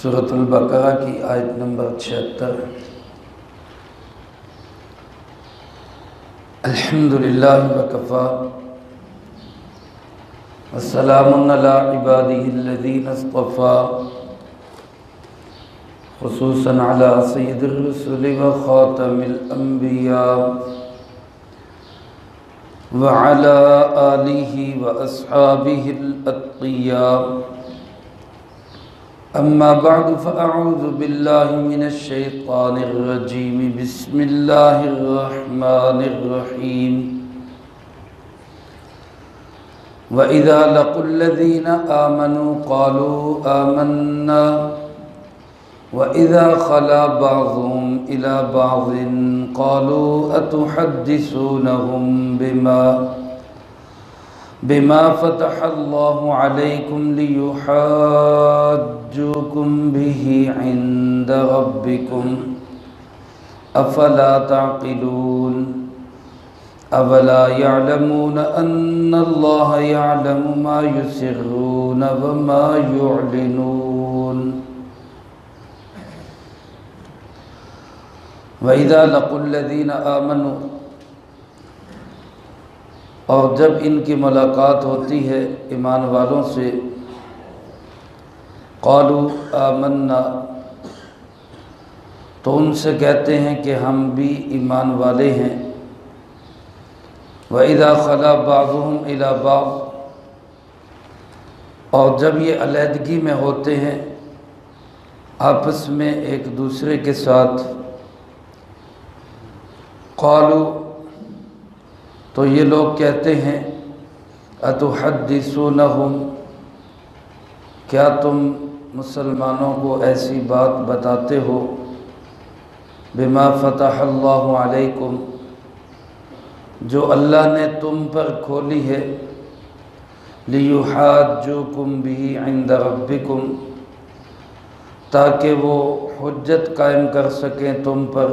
سورۃ البقرہ کی آیت نمبر 76۔ الحمدللہ وکفی وسلام علی عبادہ الذین اصطفی، خصوصاً علی سید الرسل وخاتم الانبیاء وعلی آلہ واصحابہ الاتقیاء۔ اما بعد فاعوذ باللہ من الشیطان الرجیم، بسم اللہ الرحمن الرحیم۔ وَإِذَا لَقُوا الَّذِينَ آمَنُوا قَالُوا آمَنَّا وَإِذَا خَلَا بَعْضُهُمْ إِلَى بَعْضٍ قَالُوا أَتُحَدِّثُونَهُمْ بما فتح الله عليكم ليحاجوكم به عند ربكم أفلا تعقلون أولا يعلمون أن الله يعلم ما يسرون وما يعلنون وإذا لقوا الذين آمنوا، اور جب ان کی ملاقات ہوتی ہے ایمان والوں سے، قالوا آمنا، تو ان سے کہتے ہیں کہ ہم بھی ایمان والے ہیں۔ وَإِذَا خَلَا بَعْضُهُمْ إِلَى بَعْضٍ، اور جب یہ علیحدگی میں ہوتے ہیں آپس میں ایک دوسرے کے ساتھ، قالوا، تو یہ لوگ کہتے ہیں اتحدثونہم، کیا تم مسلمانوں کو ایسی بات بتاتے ہو، بما فتح اللہ علیکم، جو اللہ نے تم پر کھولی ہے، لیحاجوکم بہ عند ربکم، تاکہ وہ حجت قائم کر سکیں تم پر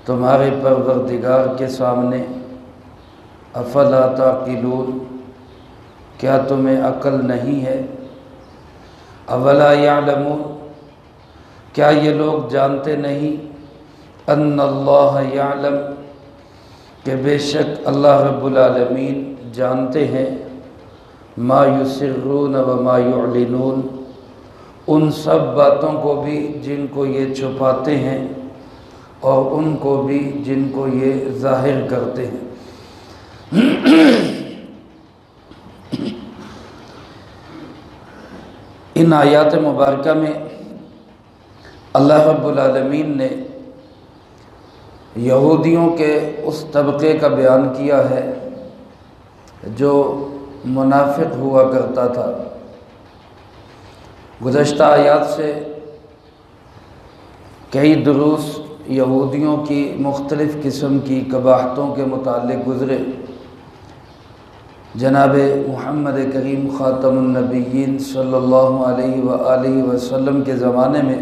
تمہارے پروردگار کے سامنے۔ افلا تعقلون، کیا تمہیں عقل نہیں ہے؟ اولا یعلمون، کیا یہ لوگ جانتے نہیں؟ ان اللہ یعلم، کہ بے شک اللہ رب العالمین جانتے ہیں، ما یسرون وما یعلنون، ان سب باتوں کو بھی جن کو یہ چھپاتے ہیں اور ان کو بھی جن کو یہ ظاہر کرتے ہیں۔ ان آیات مبارکہ میں اللہ رب العالمین نے یہودیوں کے اس طبقے کا بیان کیا ہے جو منافق ہوا کرتا تھا۔ گزشتہ آیات سے کئی دروس یہودیوں کی مختلف قسم کی قباحتوں کے متعلق گزرے۔ جناب محمد کریم خاتم النبیین صلی اللہ علیہ وآلہ وسلم کے زمانے میں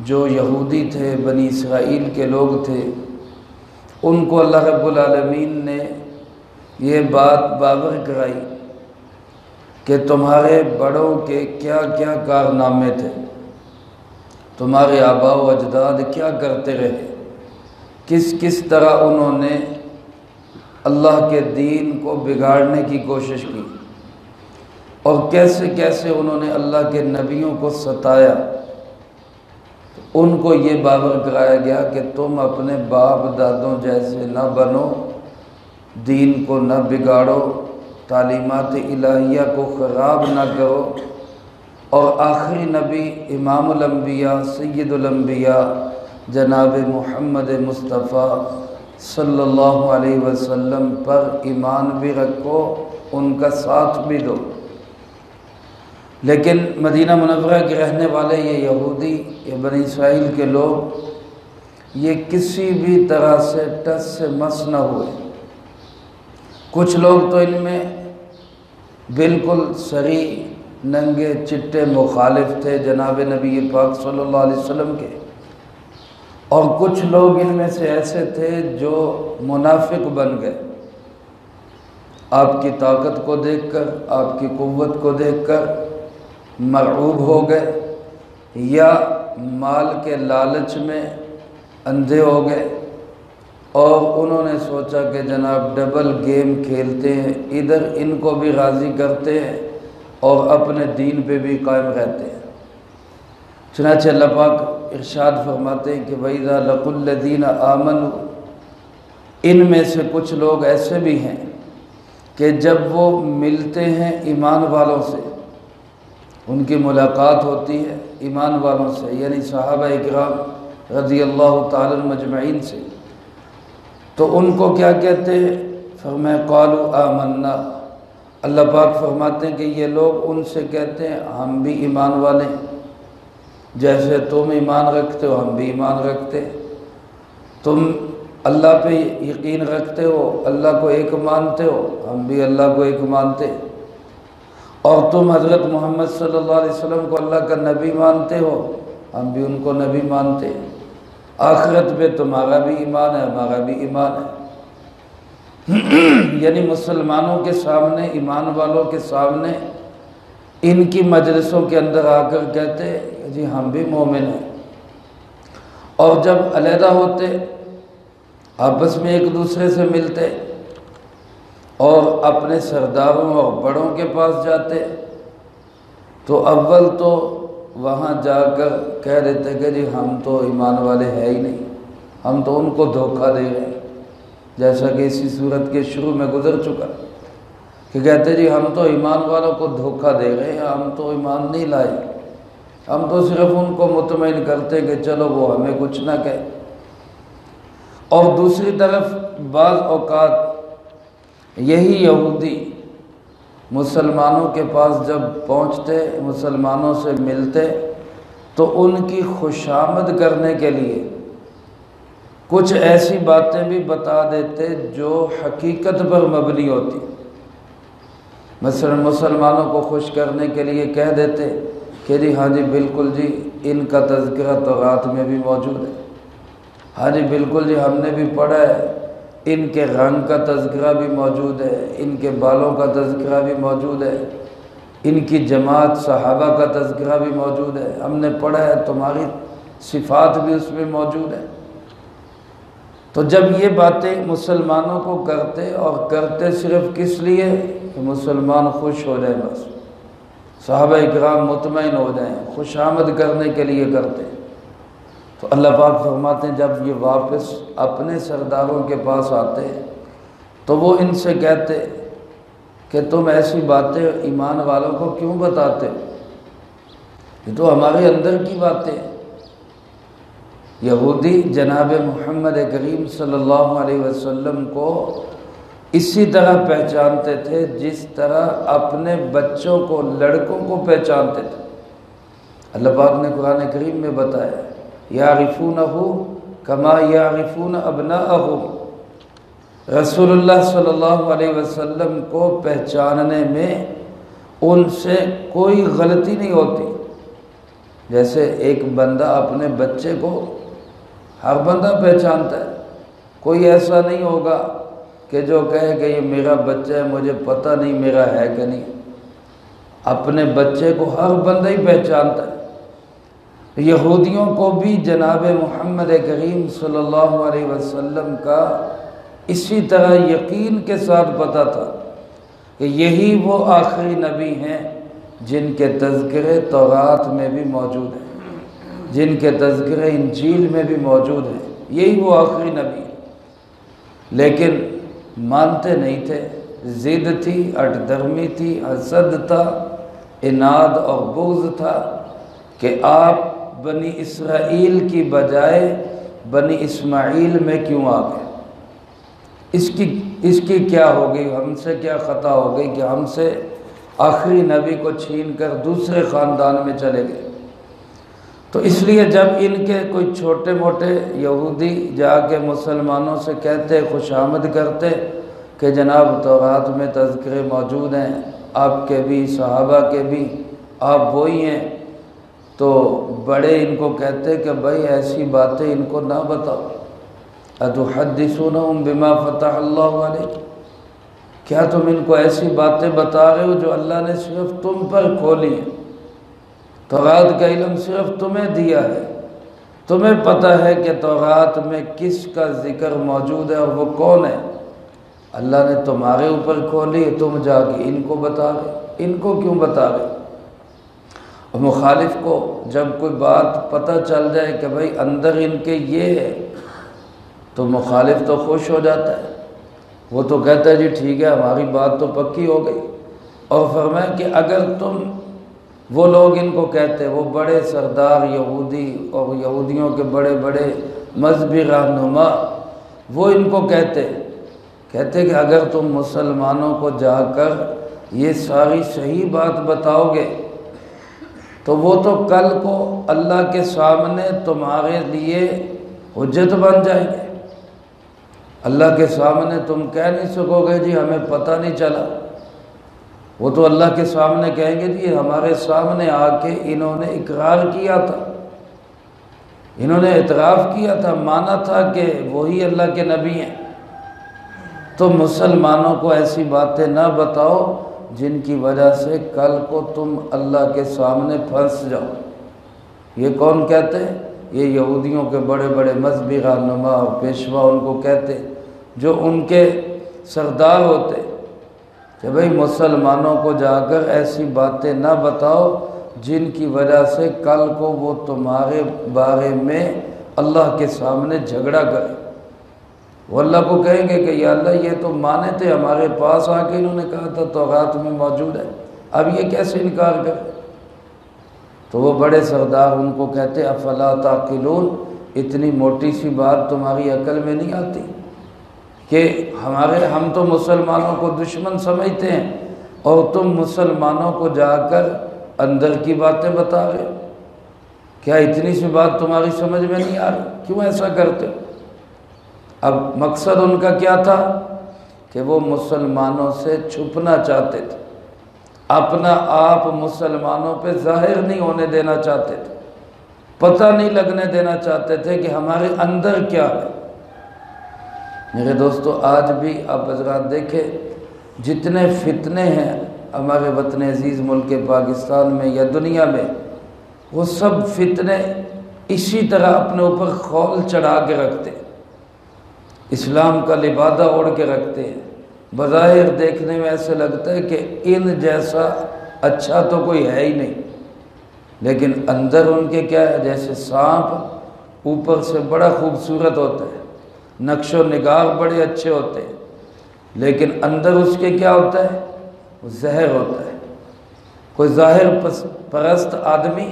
جو یہودی تھے، بنی اسرائیل کے لوگ تھے، ان کو اللہ رب العالمین نے یہ بات باور کرائی کہ تمہارے بڑوں کے کیا کیا کارنامے تھے، تمہارے آباء و اجداد کیا کرتے رہے، کس کس طرح انہوں نے اللہ کے دین کو بگاڑنے کی کوشش کی، اور کیسے کیسے انہوں نے اللہ کے نبیوں کو ستایا۔ ان کو یہ باور کرایا گیا کہ تم اپنے باپ دادوں جیسے نہ بنو، دین کو نہ بگاڑو، تعلیمات الہیہ کو خراب نہ کرو، اور آخری نبی امام الانبیاء سید الانبیاء جناب محمد مصطفیٰ صلی اللہ علیہ وسلم پر ایمان بھی رکھو، ان کا ساتھ بھی دو۔ لیکن مدینہ منورہ کے رہنے والے یہ یہودی، یہ بنی اسرائیل کے لوگ، یہ کسی بھی طرح سے ٹس سے مس نہ ہوئے۔ کچھ لوگ تو ان میں بالکل صریح ننگے چٹے مخالف تھے جناب نبی پاک صلی اللہ علیہ وسلم کے، اور کچھ لوگ ان میں سے ایسے تھے جو منافق بن گئے، آپ کی طاقت کو دیکھ کر، آپ کی قوت کو دیکھ کر مرعوب ہو گئے یا مال کے لالچ میں اندھے ہو گئے اور انہوں نے سوچا کہ جناب ڈبل گیم کھیلتے ہیں، ادھر ان کو بھی راضی کرتے ہیں اور اپنے دین پہ بھی قائم رہتے ہیں۔ چنانچہ اللہ پاک ارشاد فرماتے ہیں کہ وَإِذَا لَقُوا الَّذِينَ آمَنُوا، ان میں سے کچھ لوگ ایسے بھی ہیں کہ جب وہ ملتے ہیں ایمان والوں سے، ان کی ملاقات ہوتی ہے ایمان والوں سے، یعنی صحابہ اکرام رضی اللہ تعالی مجمعین سے، تو ان کو کیا کہتے ہیں؟ فرمایا قالوا آمنا۔ اللہ پاک فرماتے ہیں کہ یہ لوگ ان سے کہتے ہیں ہم بھی ایمان والے ہیں، جیسے تم ایمان رکھتے ہو ہم بھی ایمان رکھتے ہیں، تم اللہ پہ یقین رکھتے ہو، اللہ کو ایک مانتے ہو، ہم بھی اللہ کو ایک مانتے ہیں، اور تم حضرت محمد صلی اللہ علیہ وسلم کو اللہ کا نبی مانتے ہو، ہم بھی ان کو نبی مانتے ہیں، آخرت پہ تمہارا بھی ایمان ہے ہمارا بھی ایمان ہے۔ یعنی مسلمانوں کے سامنے، ایمان والوں کے سامنے، ان کی مجلسوں کے اندر آ کر کہتے جی ہم بھی مومن ہیں، اور جب علیحدہ ہوتے آپس میں ایک دوسرے سے ملتے اور اپنے سرداروں اور بڑوں کے پاس جاتے تو اول تو وہاں جا کر کہہ دیتے کہ جی ہم تو ایمان والے ہے ہی نہیں، ہم تو ان کو دھوکہ دے رہے ہیں، جیسا کہ اسی صورت کے شروع میں گزر چکا کہ کہتے جی ہم تو ایمان والوں کو دھوکہ دے رہے ہیں، ہم تو ایمان نہیں لائے، ہم تو صرف ان کو مطمئن کرتے کہ چلو وہ ہمیں کچھ نہ کہے۔ اور دوسری طرف بعض اوقات یہی یہودی مسلمانوں کے پاس جب پہنچتے، مسلمانوں سے ملتے، تو ان کی خوشامد کرنے کے لیے کچھ ایسی باتیں بھی بتا دیتے جو حقیقت پر مبنی ہوتی۔ مثلا مسلمانوں کو خوش کرنے کے لیے کہہ دیتے کہ جی ہاں جی بالکل جی ان کا تذکرہ تورات میں بھی موجود ہے، ہاں جی بالکل جی ہم نے بھی پڑھا ہے، ان کے رنگ کا تذکرہ بھی موجود ہے، ان کے بالوں کا تذکرہ بھی موجود ہے، ان کی جماعت صحابہ کا تذکرہ بھی موجود ہے، ہم نے پڑھا ہے، تمہاری صفات بھی اس میں موجود ہے۔ تو جب یہ باتیں مسلمانوں کو کرتے، اور کرتے صرف کس لیے کہ مسلمان خوش ہو جائیں، بس صحابہ اکرام مطمئن ہو جائیں، خوش آمد کرنے کے لیے کرتے، تو اللہ پاک فرماتے ہیں جب یہ واپس اپنے سرداروں کے پاس آتے تو وہ ان سے کہتے کہ تم ایسی باتیں ایمان والوں کو کیوں بتاتے ہو، یہ تو ہمارے اندر کی باتیں ہیں۔ یہودی جناب محمد کریم صلی اللہ علیہ وسلم کو اسی طرح پہچانتے تھے جس طرح اپنے بچوں کو، لڑکوں کو پہچانتے تھے۔ اللہ پاک نے قرآن کریم میں بتایا یعرفونہ کما یعرفون ابناءہم، رسول اللہ صلی اللہ علیہ وسلم کو پہچاننے میں ان سے کوئی غلطی نہیں ہوتی۔ جیسے ایک بندہ اپنے بچے کو، ہر بندہ پہچانتا ہے، کوئی ایسا نہیں ہوگا کہ جو کہے کہ یہ میرا بچہ ہے مجھے پتہ نہیں میرا ہے کہ نہیں، اپنے بچے کو ہر بندہ ہی پہچانتا ہے۔ یہودیوں کو بھی جناب محمد کریم صلی اللہ علیہ وسلم کا اسی طرح یقین کے ساتھ پتہ تھا کہ یہی وہ آخری نبی ہیں جن کے تذکرے تورات میں بھی موجود ہیں، جن کے تذکرے انجیل میں بھی موجود ہیں، یہی وہ آخری نبی ہیں۔ لیکن مانتے نہیں تھے، ضد تھی، اٹ درمی تھی، حسد تھا، عناد اور بغض تھا کہ آپ بنی اسرائیل کی بجائے بنی اسماعیل میں کیوں آ گئے، اس کی کیا ہو گئی، ہم سے کیا خطا ہو گئی کہ ہم سے آخری نبی کو چھین کر دوسرے خاندان میں چلے گئے۔ تو اس لیے جب ان کے کوئی چھوٹے موٹے یہودی جا کے مسلمانوں سے کہتے، خوش آمد کرتے کہ جناب تورات میں تذکرے موجود ہیں، آپ کے بھی، صحابہ کے بھی، آپ وہی ہیں، تو بڑے ان کو کہتے کہ بھائی ایسی باتیں ان کو نہ بتاؤ، اتحدثونہم بما فتح اللہ علیکم، کیا تم ان کو ایسی باتیں بتا رہے ہو جو اللہ نے صرف تم پر کھولی ہیں، تورات کا علم صرف تمہیں دیا ہے، تمہیں پتہ ہے کہ تورات میں کس کا ذکر موجود ہے اور وہ کون ہے۔ اللہ نے تمہارے اوپر کھولی، تم جا کے ان کو بتا رہے، ان کو کیوں بتا رہے؟ اور مخالف کو جب کوئی بات پتہ چل جائے کہ بھئی اندر ان کے یہ ہے، تو مخالف تو خوش ہو جاتا ہے، وہ تو کہتا ہے جی ٹھیک ہے ہماری بات تو پکی ہو گئی۔ اور فرمایا کہ اگر تم وہ لوگ ان کو کہتے، وہ بڑے سردار یہودی اور یہودیوں کے بڑے بڑے مذہبی رہنما، وہ ان کو کہتے کہ اگر تم مسلمانوں کو جا کر یہ ساری صحیح بات بتاؤ گے تو وہ تو کل کو اللہ کے سامنے تمہارے لیے حجت بن جائیں گے۔ اللہ کے سامنے تم کہہ نہیں سکو گے جی ہمیں پتہ نہیں چلا، وہ تو اللہ کے سامنے کہیں گے جی ہمارے سامنے آ کے انہوں نے اقرار کیا تھا، انہوں نے اعتراف کیا تھا، مانا تھا کہ وہی اللہ کے نبی ہیں۔ تو مسلمانوں کو ایسی باتیں نہ بتاؤ جن کی وجہ سے کل کو تم اللہ کے سامنے پھنس جاؤ۔ یہ کون کہتے ہیں؟ یہ یہودیوں کے بڑے بڑے مذہبی رہنما اور پیشوا ان کو کہتے، جو ان کے سردار ہوتے کہ بھئی مسلمانوں کو جا کر ایسی باتیں نہ بتاؤ جن کی وجہ سے کل کو وہ تمہارے بارے میں اللہ کے سامنے جھگڑا کرے۔ وہ اللہ کو کہیں گے کہ یا اللہ یہ تو مانے تھے، ہمارے پاس آ کے انہوں نے کہا تھا تورات میں موجود ہے، اب یہ کیسے انکار کرے؟ تو وہ بڑے سردار ان کو کہتے افلا تعقلون، اتنی موٹی سی بات تمہاری عقل میں نہیں آتی کہ ہم تو مسلمانوں کو دشمن سمجھتے ہیں اور تم مسلمانوں کو جا کر اندر کی باتیں بتا رہے ہو؟ کیا اتنی سی بات تمہاری سمجھ میں نہیں آ رہی؟ کیوں ایسا کرتے ہو؟ اب مقصد ان کا کیا تھا کہ وہ مسلمانوں سے چھپنا چاہتے تھے، اپنا آپ مسلمانوں پہ ظاہر نہیں ہونے دینا چاہتے تھے، پتہ نہیں لگنے دینا چاہتے تھے کہ ہمارے اندر کیا ہے۔ میرے دوستو آج بھی آپ حضرات دیکھیں جتنے فتنے ہیں ہمارے وطن عزیز ملک پاکستان میں یا دنیا میں، وہ سب فتنے اسی طرح اپنے اوپر خول چڑھا کے رکھتے ہیں، اسلام کا لبادہ اوڑھ کے رکھتے ہیں۔ بظاہر دیکھنے میں ایسے لگتا ہے کہ ان جیسا اچھا تو کوئی ہے ہی نہیں، لیکن اندر ان کے کیا ہے؟ جیسے سانپ اوپر سے بڑا خوبصورت ہوتا ہے، نقش و نگار بڑے اچھے ہوتے ہیں، لیکن اندر اس کے کیا ہوتا ہے؟ وہ زہر ہوتا ہے۔ کوئی ظاہر پرست آدمی،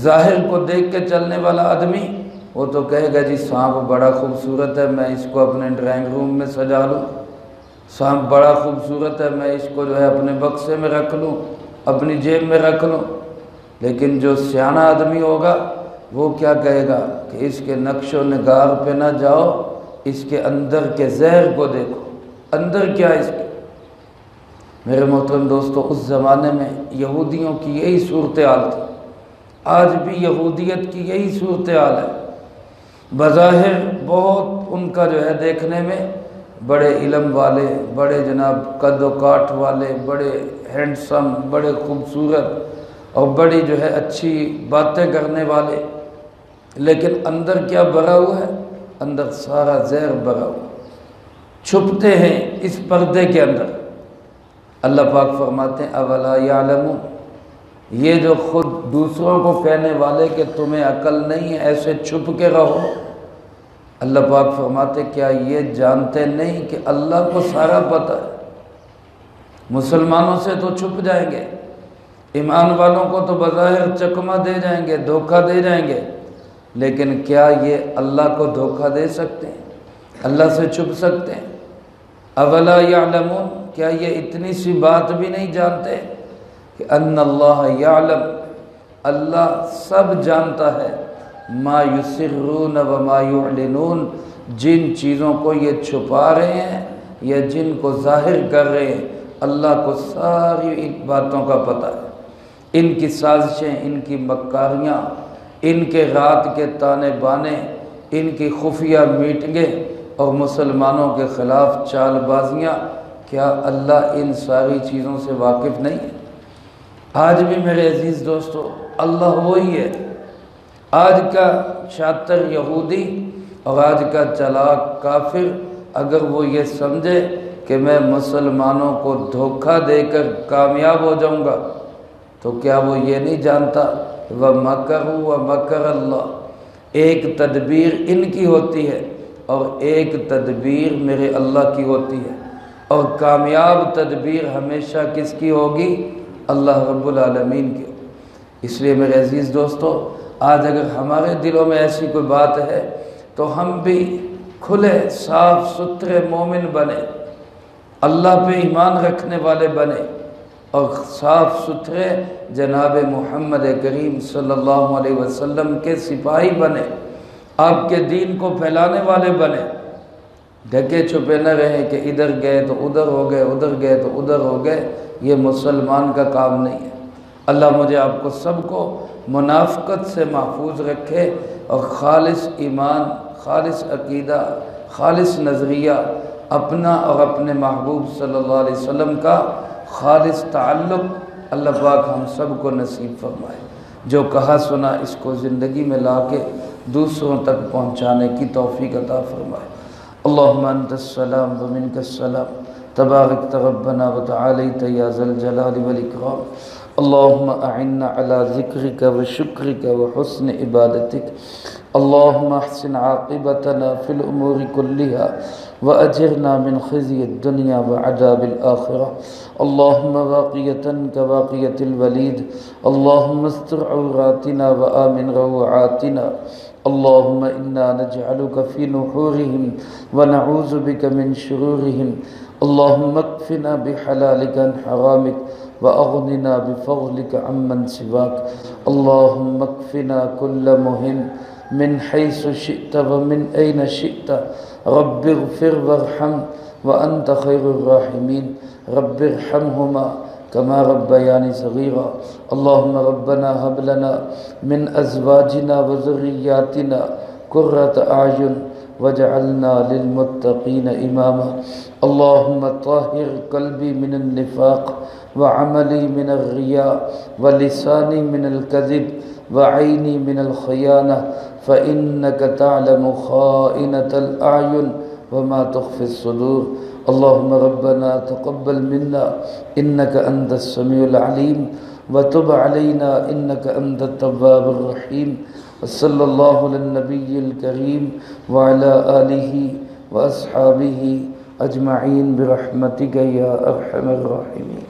ظاہر کو دیکھ کے چلنے والا آدمی، وہ تو کہے گا جی سانپ بڑا خوبصورت ہے، میں اس کو اپنے ڈرائنگ روم میں سجا لوں، سانپ بڑا خوبصورت ہے، میں اس کو جو ہے اپنے بکسے میں رکھ لوں، اپنی جیب میں رکھ لوں۔ لیکن جو سیاںہ آدمی ہوگا وہ کیا کہے گا کہ اس کے نقش و نگار پہ نہ جاؤ، اس کے اندر کے زہر کو دیکھو، اندر کیا ہے اس کے۔ میرے محترم دوستو اس زمانے میں یہودیوں کی یہی صورتحال تھی، آج بھی یہودیت کی یہی صورتحال ہے۔ بظاہر بہت ان کا جو ہے دیکھنے میں بڑے علم والے، بڑے جناب قد و کاٹ والے، بڑے ہینڈسم، بڑے خوبصورت اور بڑی جو ہے اچھی باتیں کرنے والے، لیکن اندر کیا بھرا ہوا ہے؟ اندر سارا زہر بھرا ہوا، چھپتے ہیں اس پردے کے اندر۔ اللہ پاک فرماتے ہیں اولا یعلمون، یہ جو خود دوسروں کو کہنے والے کہ تمہیں عقل نہیں ہے، ایسے چھپ کے رہو، اللہ پاک فرماتے کیا یہ جانتے نہیں کہ اللہ کو سارا پتہ ہے؟ مسلمانوں سے تو چھپ جائیں گے، ایمان والوں کو تو بظاہر چکمہ دے جائیں گے، دھوکہ دے جائیں گے، لیکن کیا یہ اللہ کو دھوکہ دے سکتے ہیں؟ اللہ سے چھپ سکتے ہیں؟ اولا یعلمون، کیا یہ اتنی سی بات بھی نہیں جانتے کہ ان اللہ یعلم، اللہ سب جانتا ہے، ما یسرون وما یعلنون، جن چیزوں کو یہ چھپا رہے ہیں یا جن کو ظاہر کر رہے ہیں، اللہ کو ساری باتوں کا پتہ ہے۔ ان کی سازشیں، ان کی مکاریاں، ان کے رات کے تانے بانے، ان کی خفیہ میٹنگیں اور مسلمانوں کے خلاف چال بازیاں، کیا اللہ ان ساری چیزوں سے واقف نہیں ہے؟ آج بھی میرے عزیز دوستو اللہ وہی ہے۔ آج کا شاطر یہودی اور آج کا چلاک کافر اگر وہ یہ سمجھے کہ میں مسلمانوں کو دھوکہ دے کر کامیاب ہو جاؤں گا، تو کیا وہ یہ نہیں جانتا وَمَكَرُوا وَمَكَرَ اللَّهُ، ایک تدبیر ان کی ہوتی ہے اور ایک تدبیر میرے اللہ کی ہوتی ہے، اور کامیاب تدبیر ہمیشہ کس کی ہوگی؟ اللہ رب العالمین کی۔ اس لیے میرے عزیز دوستو آج اگر ہمارے دلوں میں ایسی کوئی بات ہے تو ہم بھی کھلے صاف ستھرے مومن بنے، اللہ پہ ایمان رکھنے والے بنے، اور صاف ستھرے جناب محمد کریم صلی اللہ علیہ وسلم کے سپاہی بنے، آپ کے دین کو پھیلانے والے بنے، ڈھکے چھپے نہ رہیں کہ ادھر گئے تو ادھر ہو گئے، ادھر گئے تو ادھر ہو گئے۔ یہ مسلمان کا کام نہیں ہے۔ اللہ مجھے آپ کو سب کو منافقت سے محفوظ رکھے اور خالص ایمان، خالص عقیدہ، خالص نظریہ اپنا اور اپنے محبوب صلی اللہ علیہ وسلم کا خالص تعلق اللہ پاک ہم سب کو نصیب فرمائے۔ جو کہا سنا اس کو زندگی میں لا کے دوسروں تک پہنچانے کی توفیق عطا فرمائے۔ اللہم انت السلام ومنک السلام، تبارکت ربنا وتعالیت یا ذا الجلال والاکرام۔ اللہم اعنا علی ذکرک وشکرک وحسن عبادتک۔ اللہم احسن عاقبتنا فی الامور کلہا وأجرنا من خزي الدنيا وعذاب الآخرة۔ اللهم واقية كواقية الوليد، اللهم استر عوراتنا وآمن روعاتنا، اللهم إنا نجعلك في نحورهم ونعوذ بك من شرورهم، اللهم اكفنا بحلالك عن حرامك وأغننا بفضلك عمن سواك، اللهم اكفنا كل مهم من حيث شئت ومن أين شئت، رب اغفر وارحم وأنت خير الراحمين، رب ارحمهما كما ربياني صغيرا۔ اللهم ربنا هب لنا من أزواجنا وذرياتنا قرة أعين واجعلنا للمتقين إماما۔ اللهم طهر قلبي من النفاق وعملي من الرياء ولساني من الكذب وعيني من الخيانة، فإنك تعلم خائنة الأعين وما تخفي الصدور۔ اللهم ربنا تقبل منا إنك أنت السميع العليم وتب علينا إنك أنت التواب الرحيم، وصلى الله على النبي الكريم وعلى آله وأصحابه أجمعين برحمتك يا أرحم الراحمين۔